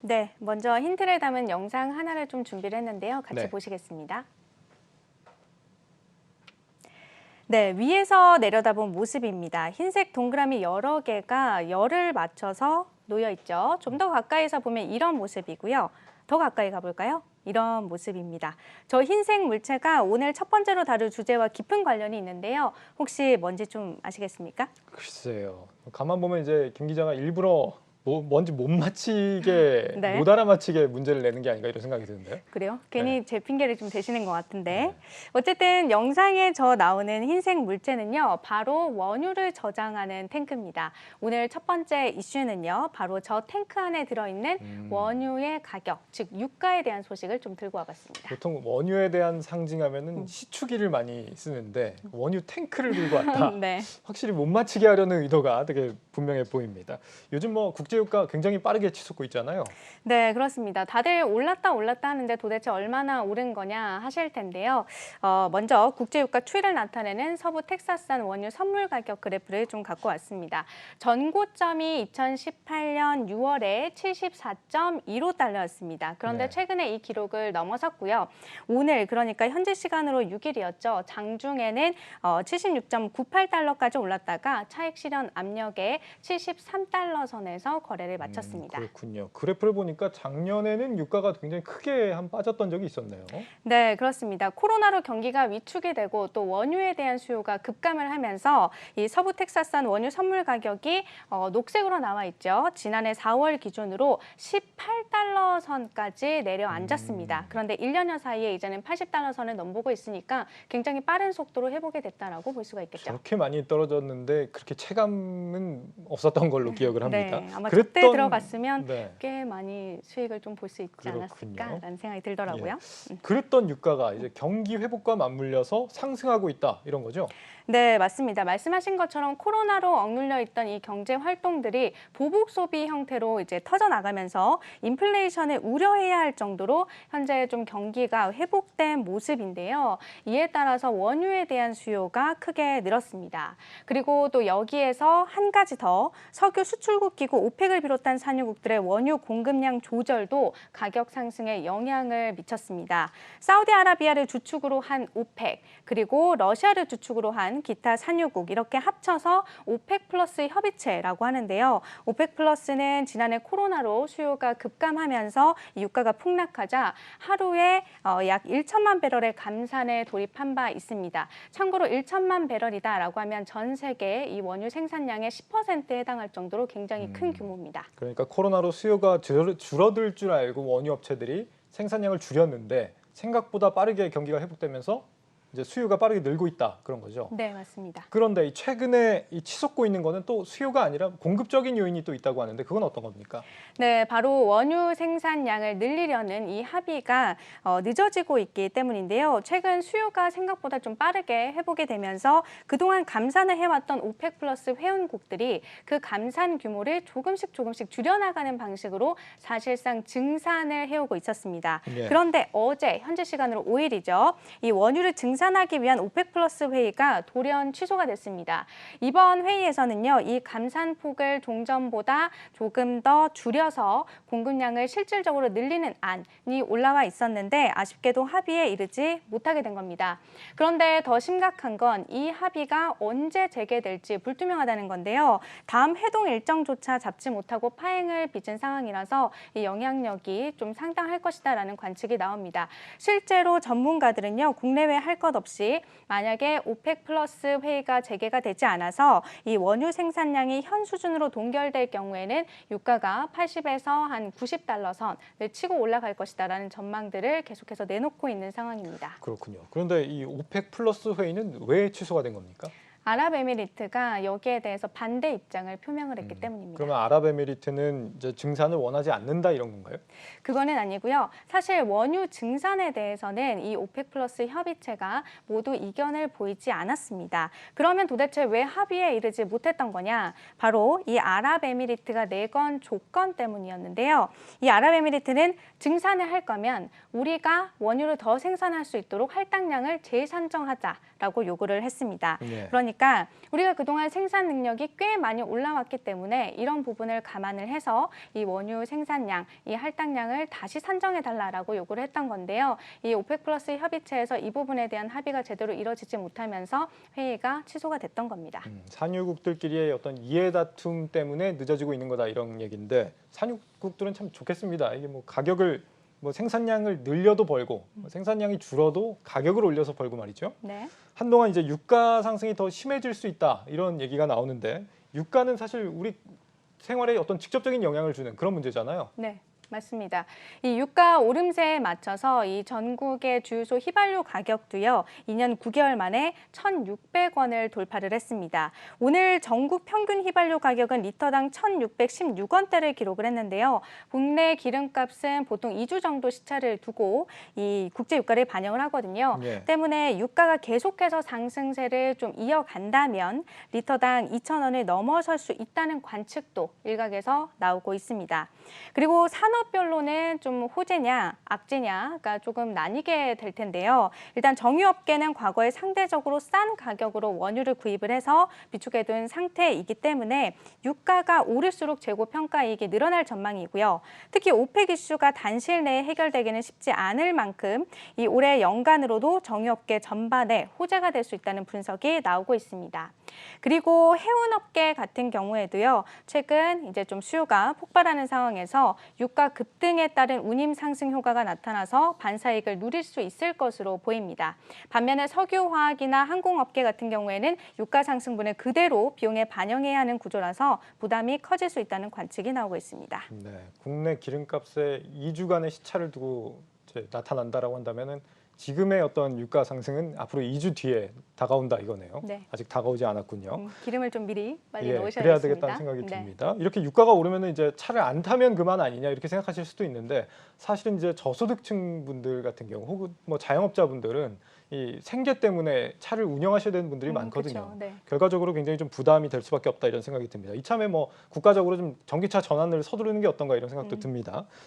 네, 먼저 힌트를 담은 영상 하나를 좀 준비를 했는데요. 같이 네. 보시겠습니다. 네, 위에서 내려다본 모습입니다. 흰색 동그라미 여러 개가 열을 맞춰서 놓여 있죠. 좀 더 가까이서 보면 이런 모습이고요. 더 가까이 가볼까요? 이런 모습입니다. 저 흰색 물체가 오늘 첫 번째로 다룰 주제와 깊은 관련이 있는데요. 혹시 뭔지 좀 아시겠습니까? 글쎄요. 가만 보면 이제 김 기자가 일부러 뭔지 못 맞히게, 네. 못 알아맞히게 문제를 내는 게 아닌가 이런 생각이 드는데요. 그래요? 괜히 제 핑계를 좀 대시는 것 같은데. 네. 어쨌든 영상에 나오는 흰색 물체는요. 바로 원유를 저장하는 탱크입니다. 오늘 첫 번째 이슈는요. 바로 저 탱크 안에 들어있는 원유의 가격, 즉 유가에 대한 소식을 좀 들고 와봤습니다. 보통 원유에 대한 상징하면은 시추기를 많이 쓰는데 원유 탱크를 들고 왔다. 네. 확실히 못 맞히게 하려는 의도가 되게 분명해 보입니다. 요즘 뭐 국제유가 굉장히 빠르게 치솟고 있잖아요. 네, 그렇습니다. 다들 올랐다 하는데 도대체 얼마나 오른 거냐 하실 텐데요. 먼저 국제유가 추이를 나타내는 서부 텍사스산 원유 선물 가격 그래프를 좀 갖고 왔습니다. 전고점이 2018년 6월에 74.15달러였습니다. 그런데 네. 최근에 이 기록을 넘어섰고요. 오늘 그러니까 현지 시간으로 6일이었죠. 장중에는 76.98달러까지 올랐다가 차익 실현 압력에 73달러 선에서 거래를 마쳤습니다. 그렇군요. 그래프를 보니까 작년에는 유가가 굉장히 크게 빠졌던 적이 있었네요. 네, 그렇습니다. 코로나로 경기가 위축이 되고 또 원유에 대한 수요가 급감을 하면서 이 서부 텍사스산 원유 선물 가격이 녹색으로 나와 있죠. 지난해 4월 기준으로 18달러 선까지 내려앉았습니다. 그런데 1년여 사이에 이제는 80달러 선을 넘보고 있으니까 굉장히 빠른 속도로 회복이 됐다라고 볼 수가 있겠죠. 저렇게 많이 떨어졌는데 그렇게 체감은 없었던 걸로 기억을 합니다. 네, 아마 그때 들어갔으면 네. 꽤 많이 수익을 좀 볼 수 있지 그렇군요. 않았을까라는 생각이 들더라고요. 그랬던 유가가 이제 경기 회복과 맞물려서 상승하고 있다 이런 거죠? 네, 맞습니다. 말씀하신 것처럼 코로나로 억눌려 있던 이 경제 활동들이 보복 소비 형태로 이제 터져나가면서 인플레이션을 우려해야 할 정도로 현재 좀 경기가 회복된 모습인데요. 이에 따라서 원유에 대한 수요가 크게 늘었습니다. 그리고 또 여기에서 한 가지 더 석유 수출국 기구 오펙을 비롯한 산유국들의 원유 공급량 조절도 가격 상승에 영향을 미쳤습니다. 사우디아라비아를 주축으로 한 오펙, 그리고 러시아를 주축으로 한 기타 산유국 이렇게 합쳐서 오펙 플러스 협의체라고 하는데요. 오펙 플러스는 지난해 코로나로 수요가 급감하면서 유가가 폭락하자 하루에 약 1천만 배럴의 감산에 돌입한 바 있습니다. 참고로 1천만 배럴이다라고 하면 전 세계 이 원유 생산량의 10%에 해당할 정도로 굉장히 큰 규모입니다. 그러니까 코로나로 수요가 줄어들 줄 알고 원유 업체들이 생산량을 줄였는데 생각보다 빠르게 경기가 회복되면서 이제 수요가 빠르게 늘고 있다 그런 거죠. 네, 맞습니다. 그런데 최근에 치솟고 있는 거는 또 수요가 아니라 공급적인 요인이 또 있다고 하는데 그건 어떤 겁니까? 네, 바로 원유 생산량을 늘리려는 이 합의가 늦어지고 있기 때문인데요. 최근 수요가 생각보다 좀 빠르게 회복이 되면서 그동안 감산을 해왔던 오펙 플러스 회원국들이 그 감산 규모를 조금씩 줄여나가는 방식으로 사실상 증산을 해오고 있었습니다. 예. 그런데 어제 현지 시간으로 5일이죠. 이 원유를 증산하기 위한 오펙 플러스 회의가 돌연 취소가 됐습니다. 이번 회의에서는요, 이 감산폭을 종전보다 조금 더 줄여서 공급량을 실질적으로 늘리는 안이 올라와 있었는데 아쉽게도 합의에 이르지 못하게 된 겁니다. 그런데 더 심각한 건 이 합의가 언제 재개될지 불투명하다는 건데요. 다음 회동 일정조차 잡지 못하고 파행을 빚은 상황이라서 이 영향력이 좀 상당할 것이다라는 관측이 나옵니다. 실제로 전문가들은요, 국내외 할 것 없이 만약에 오펙 플러스 회의가 재개가 되지 않아서 이 원유 생산량이 현 수준으로 동결될 경우에는 유가가 80에서 한 90달러 선을 치고 올라갈 것이다라는 전망들을 계속해서 내놓고 있는 상황입니다. 그렇군요. 그런데 이 오펙 플러스 회의는 왜 취소가 된 겁니까? 아랍에미리트가 여기에 대해서 반대 입장을 표명을 했기 때문입니다. 그러면 아랍에미리트는 이제 증산을 원하지 않는다 이런 건가요? 그거는 아니고요. 사실 원유 증산에 대해서는 이 오펙 플러스 협의체가 모두 이견을 보이지 않았습니다. 그러면 도대체 왜 합의에 이르지 못했던 거냐? 바로 이 아랍에미리트가 내건 조건 때문이었는데요. 이 아랍에미리트는 증산을 할 거면 우리가 원유를 더 생산할 수 있도록 할당량을 재산정하자라고 요구를 했습니다. 네. 그러니까 보니까 우리가 그동안 생산 능력이 꽤 많이 올라왔기 때문에 이런 부분을 감안을 해서 이 원유 생산량, 이 할당량을 다시 산정해달라라고 요구를 했던 건데요. 이 오펙 플러스 협의체에서 이 부분에 대한 합의가 제대로 이뤄지지 못하면서 회의가 취소가 됐던 겁니다. 산유국들끼리의 어떤 이해 다툼 때문에 늦어지고 있는 거다 이런 얘기인데 산유국들은 참 좋겠습니다. 이게 뭐 가격을 뭐 생산량을 늘려도 벌고 생산량이 줄어도 가격을 올려서 벌고 말이죠. 네. 한동안 이제 유가 상승이 더 심해질 수 있다 이런 얘기가 나오는데 유가는 사실 우리 생활에 어떤 직접적인 영향을 주는 그런 문제잖아요. 네. 맞습니다. 이 유가 오름세에 맞춰서 이 전국의 주유소 휘발유 가격도요, 2년 9개월 만에 1,600원을 돌파를 했습니다. 오늘 전국 평균 휘발유 가격은 리터당 1,616원대를 기록을 했는데요. 국내 기름값은 보통 2주 정도 시차를 두고 이 국제 유가를 반영을 하거든요. 예. 때문에 유가가 계속해서 상승세를 좀 이어간다면 리터당 2,000원을 넘어설 수 있다는 관측도 일각에서 나오고 있습니다. 그리고 산업별로는 좀 호재냐 악재냐가 조금 나뉘게 될 텐데요. 일단 정유업계는 과거에 상대적으로 싼 가격으로 원유를 구입을 해서 비축해둔 상태이기 때문에 유가가 오를수록 재고 평가이익이 늘어날 전망이고요. 특히 오펙 이슈가 단시일 내에 해결되기는 쉽지 않을 만큼 이 올해 연간으로도 정유업계 전반에 호재가 될 수 있다는 분석이 나오고 있습니다. 그리고 해운업계 같은 경우에도요. 최근 이제 좀 수요가 폭발하는 상황에서 유가 급등에 따른 운임 상승 효과가 나타나서 반사이익을 누릴 수 있을 것으로 보입니다. 반면에 석유화학이나 항공업계 같은 경우에는 유가 상승분을 그대로 비용에 반영해야 하는 구조라서 부담이 커질 수 있다는 관측이 나오고 있습니다. 네, 국내 기름값에 2주간의 시차를 두고 이제 나타난다라고 한다면은 지금의 어떤 유가 상승은 앞으로 2주 뒤에 다가온다 이거네요. 네. 아직 다가오지 않았군요. 기름을 좀 미리 빨리 예, 넣으셔야겠습니다. 그래야 되겠다는 생각이 네. 듭니다. 이렇게 유가가 오르면 이제 차를 안 타면 그만 아니냐 이렇게 생각하실 수도 있는데 사실은 이제 저소득층 분들 같은 경우 혹은 뭐 자영업자분들은 이 생계 때문에 차를 운영하셔야 되는 분들이 많거든요. 그쵸, 네. 결과적으로 굉장히 좀 부담이 될 수밖에 없다 이런 생각이 듭니다. 이참에 뭐 국가적으로 좀 전기차 전환을 서두르는 게 어떤가 이런 생각도 듭니다.